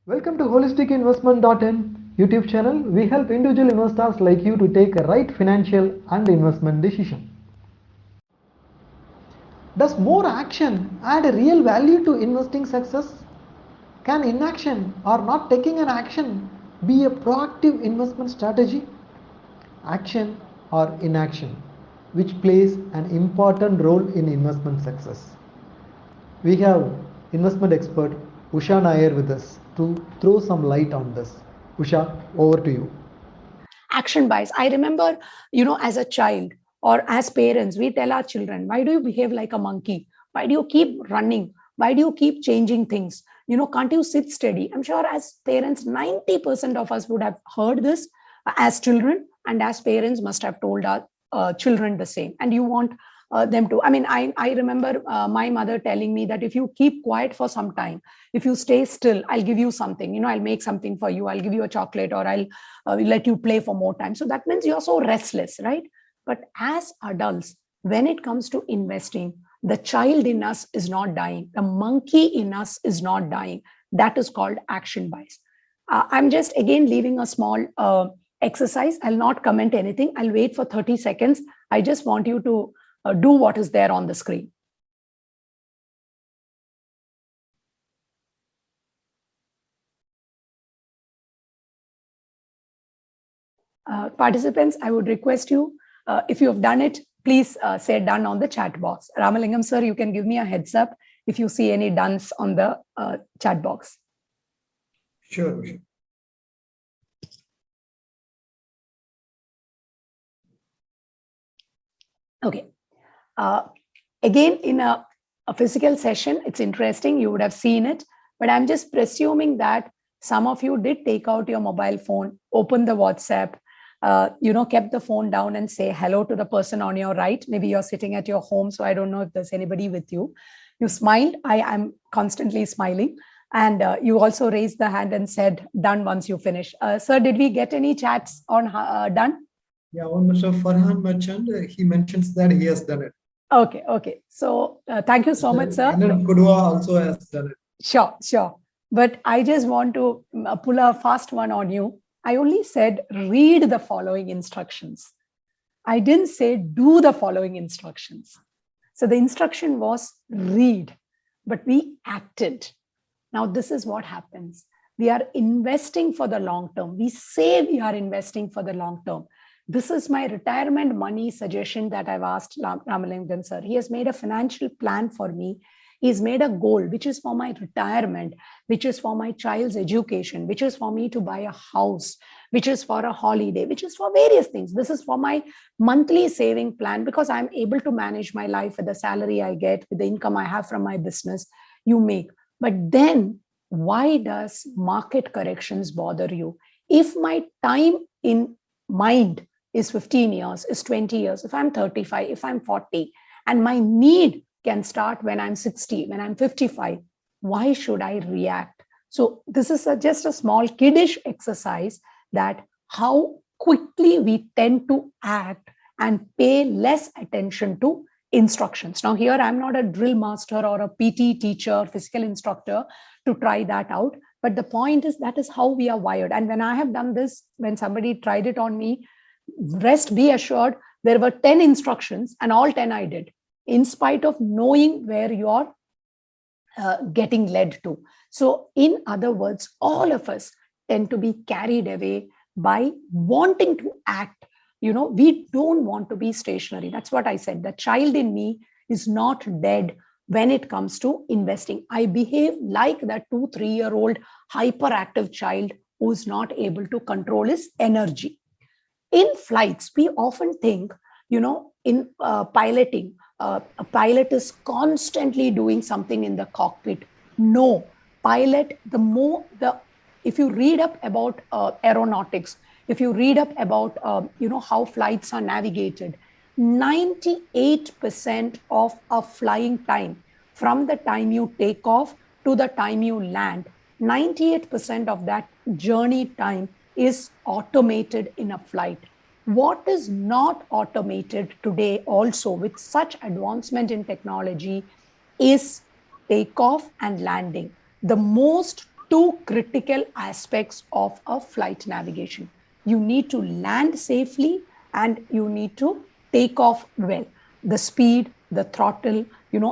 Welcome to holisticinvestment.in YouTube channel. We help individual investors like you to take a right financial and investment decision. Does more action add a real value to investing success? Can inaction or not taking an action be a proactive investment strategy? Action or inaction, which plays an important role in investment success. We have investment expert Usha Nair with us to throw some light on this. Usha, over to you. Action bias. I remember, as a child or as parents, we tell our children, why do you behave like a monkey? Why do you keep running? Why do you keep changing things? Can't you sit steady? I'm sure as parents, 90% of us would have heard this as children, and as parents must have told our children the same. And you want them to. I remember my mother telling me that if you keep quiet for some time, if you stay still, I'll give you something. I'll make something for you. I'll give you a chocolate, or I'll let you play for more time. So that means you're so restless, right? But as adults, when it comes to investing, the child in us is not dying. The monkey in us is not dying. That is called action bias. I'm just again leaving a small exercise. I'll not comment anything. I'll wait for 30 seconds. I just want you to do what is there on the screen. Participants, I would request you, if you have done it, please say done on the chat box. Ramalingam sir, you can give me a heads up if you see any dones on the chat box. Sure. Okay. Again, in a physical session, it's interesting. You would have seen it, but I'm just presuming that some of you did take out your mobile phone, open the WhatsApp, kept the phone down and say hello to the person on your right. Maybe you're sitting at your home, so I don't know if there's anybody with you. You smiled. I am constantly smiling. And you also raised the hand and said done once you finish. Sir, did we get any chats on done? Yeah, one Mr. Farhan Merchant, he mentions that he has done it. Okay. So thank you so much, sir. Kudwa also has done it. Sure. But I just want to pull a fast one on you. I only said read the following instructions. I didn't say do the following instructions. So the instruction was read, but we acted. Now, this is what happens. We are investing for the long term. We say we are investing for the long term. This is my retirement money suggestion that I've asked Ramalingam sir. He has made a financial plan for me. He's made a goal, which is for my retirement, which is for my child's education, which is for me to buy a house, which is for a holiday, which is for various things. This is for my monthly saving plan because I'm able to manage my life with the salary I get, with the income I have from my business. You make. But then why does market corrections bother you? If my time in mind is 15 years, is 20 years, if I'm 35, if I'm 40, and my need can start when I'm 60, when I'm 55, why should I react? So this is just a small kiddish exercise that how quickly we tend to act and pay less attention to instructions. Now here, I'm not a drill master or a PT teacher, physical instructor to try that out. But the point is that is how we are wired. And when I have done this, when somebody tried it on me, rest be assured, there were 10 instructions and all 10 I did, in spite of knowing where you're getting led to. So in other words, all of us tend to be carried away by wanting to act. We don't want to be stationary. That's what I said. The child in me is not dead when it comes to investing. I behave like that 2-3-year-old hyperactive child who's not able to control his energy. In flights, we often think, in piloting, a pilot is constantly doing something in the cockpit. No, pilot, if you read up about aeronautics, if you read up about, how flights are navigated, 98% of a flying time, from the time you take off to the time you land, 98% of that journey time is automated in a flight. What is not automated today also with such advancement in technology is takeoff and landing. The most two critical aspects of a flight navigation. You need to land safely and you need to take off well. The speed, the throttle,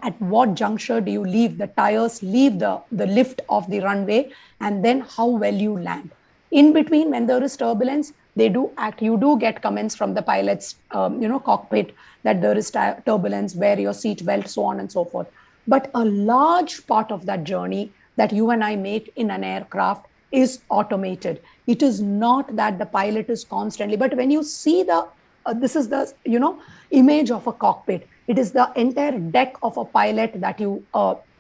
at what juncture do you leave the tires, leave the lift of the runway, and then how well you land. In between, when there is turbulence, you do get comments from the pilot's cockpit that there is turbulence, wear your seat belt, so on and so forth. But a large part of that journey that you and I make in an aircraft is automated. It is not that the pilot is constantly, but when you see this is the image of a cockpit. It is the entire deck of a pilot that you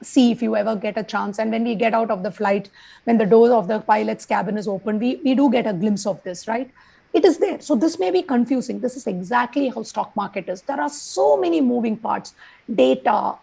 see if you ever get a chance. And when we get out of the flight, when the door of the pilot's cabin is open, we do get a glimpse of this, right? It is there. So this may be confusing. This is exactly how stock market is. There are so many moving parts: data,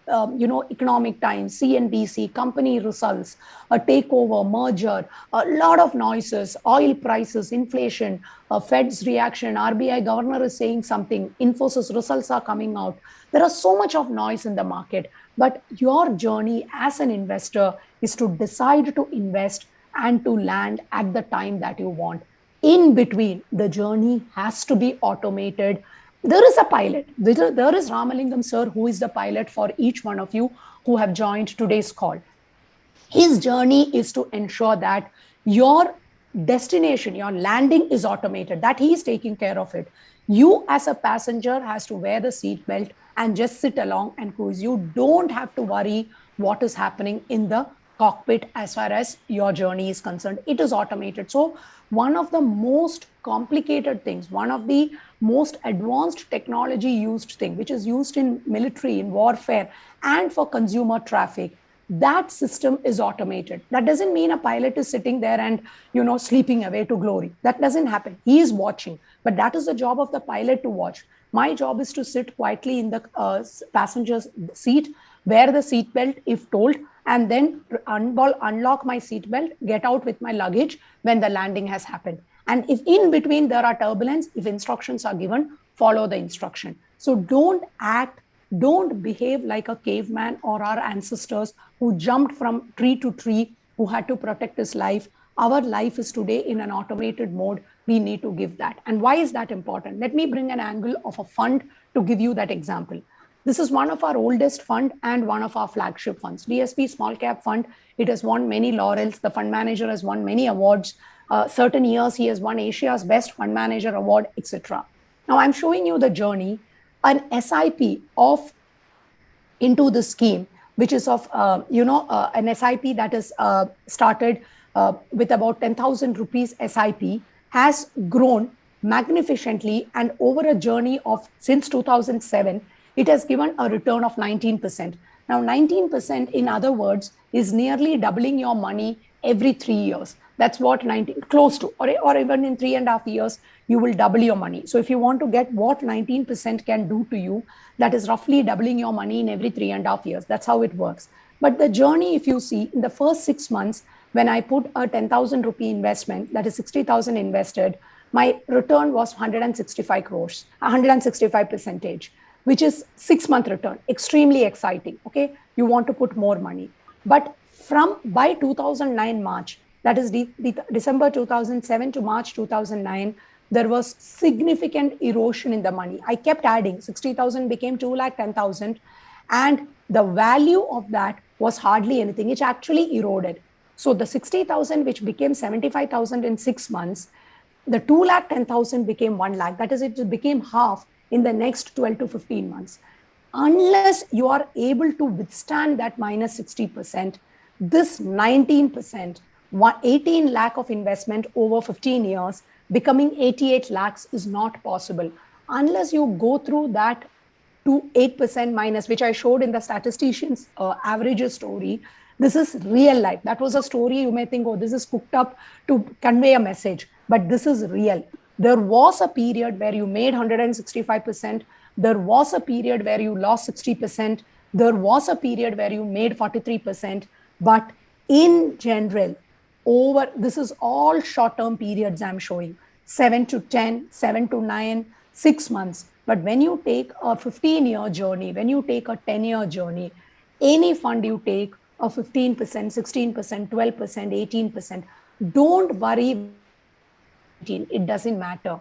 economic times, CNBC, company results, a takeover, merger, a lot of noises, oil prices, inflation, Fed's reaction, RBI governor is saying something, Infosys results are coming out. There are so much of noise in the market, but your journey as an investor is to decide to invest and to land at the time that you want. In between, the journey has to be automated. There is a pilot. There is Ramalingam sir, who is the pilot for each one of you who have joined today's call. His journey is to ensure that your destination, your landing is automated, that he is taking care of it. You as a passenger has to wear the seat belt and just sit along and cruise. You don't have to worry what is happening in the cockpit as far as your journey is concerned. It is automated. So one of the most complicated things, one of the most advanced technology used thing, which is used in military, in warfare, and for consumer traffic, that system is automated. That doesn't mean a pilot is sitting there and sleeping away to glory. That doesn't happen. He is watching, but that is the job of the pilot to watch. My job is to sit quietly in the passenger's seat, wear the seat belt if told, and then unlock my seat belt, get out with my luggage when the landing has happened. And if in between there are turbulence, if instructions are given, follow the instruction. So don't behave like a caveman or our ancestors who jumped from tree to tree, who had to protect his life. Our life is today in an automated mode. We need to give that. And why is that important? Let me bring an angle of a fund to give you that example. This is one of our oldest fund and one of our flagship funds, DSP Small Cap Fund. It has won many laurels. The fund manager has won many awards. Certain years he has won Asia's Best Fund Manager Award, etc. Now I'm showing you the journey. An SIP of into the scheme, which is of an SIP that is started with about 10,000 rupees SIP, has grown magnificently, and over a journey of since 2007, it has given a return of 19%. Now 19%, in other words, is nearly doubling your money every 3 years. That's what 19 close to, or even in 3.5 years, you will double your money. So if you want to get what 19% can do to you, that is roughly doubling your money in every 3.5 years. That's how it works. But the journey, if you see, in the first 6 months, when I put a 10,000 rupee investment, that is 60,000 invested, my return was 165 crores, 165%, which is 6-month return. Extremely exciting. Okay, you want to put more money. But by 2009 March, that is December 2007 to March 2009, there was significant erosion in the money. I kept adding. 60,000 became 2,10,000, and the value of that was hardly anything. It actually eroded. So the 60,000, which became 75,000 in 6 months, the 2,10,000 became 1 lakh. That is, it became half in the next 12 to 15 months. Unless you are able to withstand that minus 60%, this 19%, 18 lakh of investment over 15 years, becoming 88 lakhs is not possible. Unless you go through that to 8% minus, which I showed in the statistician's averages story. This is real life. That was a story you may think, oh, this is cooked up to convey a message, but this is real. There was a period where you made 165%. There was a period where you lost 60%. There was a period where you made 43%. But in general, this is all short-term periods I'm showing, 7 to 10, 7 to 9, 6 months. But when you take a 15-year journey, when you take a 10-year journey, any fund you take, a 15%, 16%, 12%, 18%. Don't worry whether it's 16 or 18. It doesn't matter.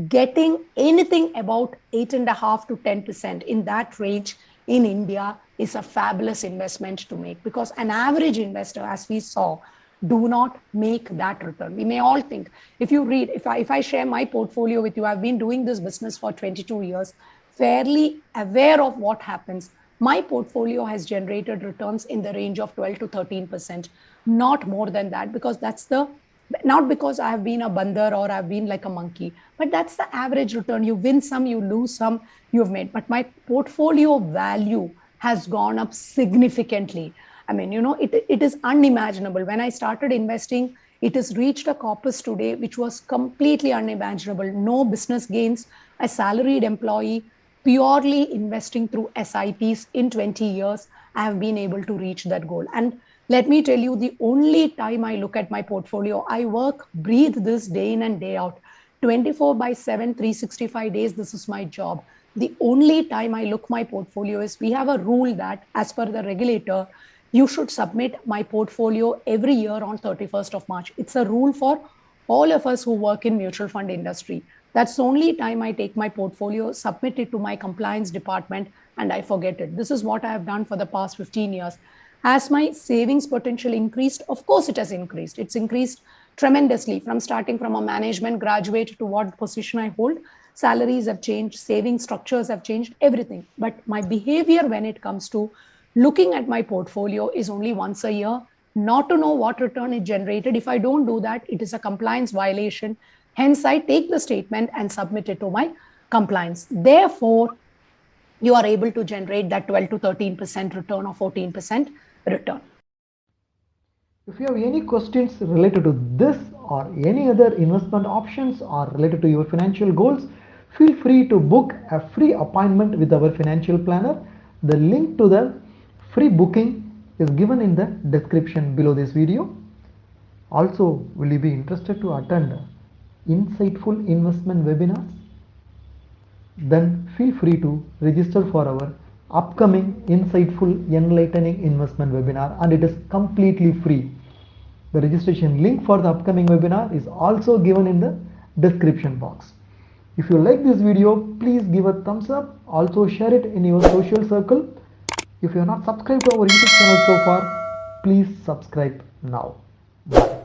Getting anything about 8.5 to 10% in that range in India is a fabulous investment to make, because an average investor, as we saw, do not make that return. We may all think, if you read, if I share my portfolio with you, I've been doing this business for 22 years, fairly aware of what happens. My portfolio has generated returns in the range of 12 to 13%, not more than that, because that's the, not because I have been a bandar or I've been like a monkey, but that's the average return. You win some, you lose some, you've made. But my portfolio value has gone up significantly. I mean, it is unimaginable. When I started investing, it has reached a corpus today, which was completely unimaginable. No business gains, a salaried employee, purely investing through SIPs in 20 years, I have been able to reach that goal. And let me tell you, the only time I look at my portfolio, I work, breathe this day in and day out. 24 by 7, 365 days, this is my job. The only time I look my portfolio is, we have a rule that as per the regulator, you should submit my portfolio every year on 31st of March. It's a rule for all of us who work in mutual fund industry. That's the only time I take my portfolio, submit it to my compliance department, and I forget it. This is what I have done for the past 15 years. As my savings potential increased, of course it has increased. It's increased tremendously, from starting from a management graduate to what position I hold. Salaries have changed, saving structures have changed, everything. But my behavior when it comes to looking at my portfolio is only once a year, not to know what return it generated. If I don't do that, it is a compliance violation. Hence, I take the statement and submit it to my compliance. Therefore, you are able to generate that 12 to 13% return or 14% return. If you have any questions related to this or any other investment options or related to your financial goals, feel free to book a free appointment with our financial planner. The link to the free booking is given in the description below this video. Also, will you be interested to attend insightful investment webinars? Then feel free to register for our upcoming insightful enlightening investment webinar, and it is completely free. The registration link for the upcoming webinar is also given in the description box. If you like this video, please give a thumbs up. Also share it in your social circle. If you are not subscribed to our YouTube channel so far, please subscribe now. Bye.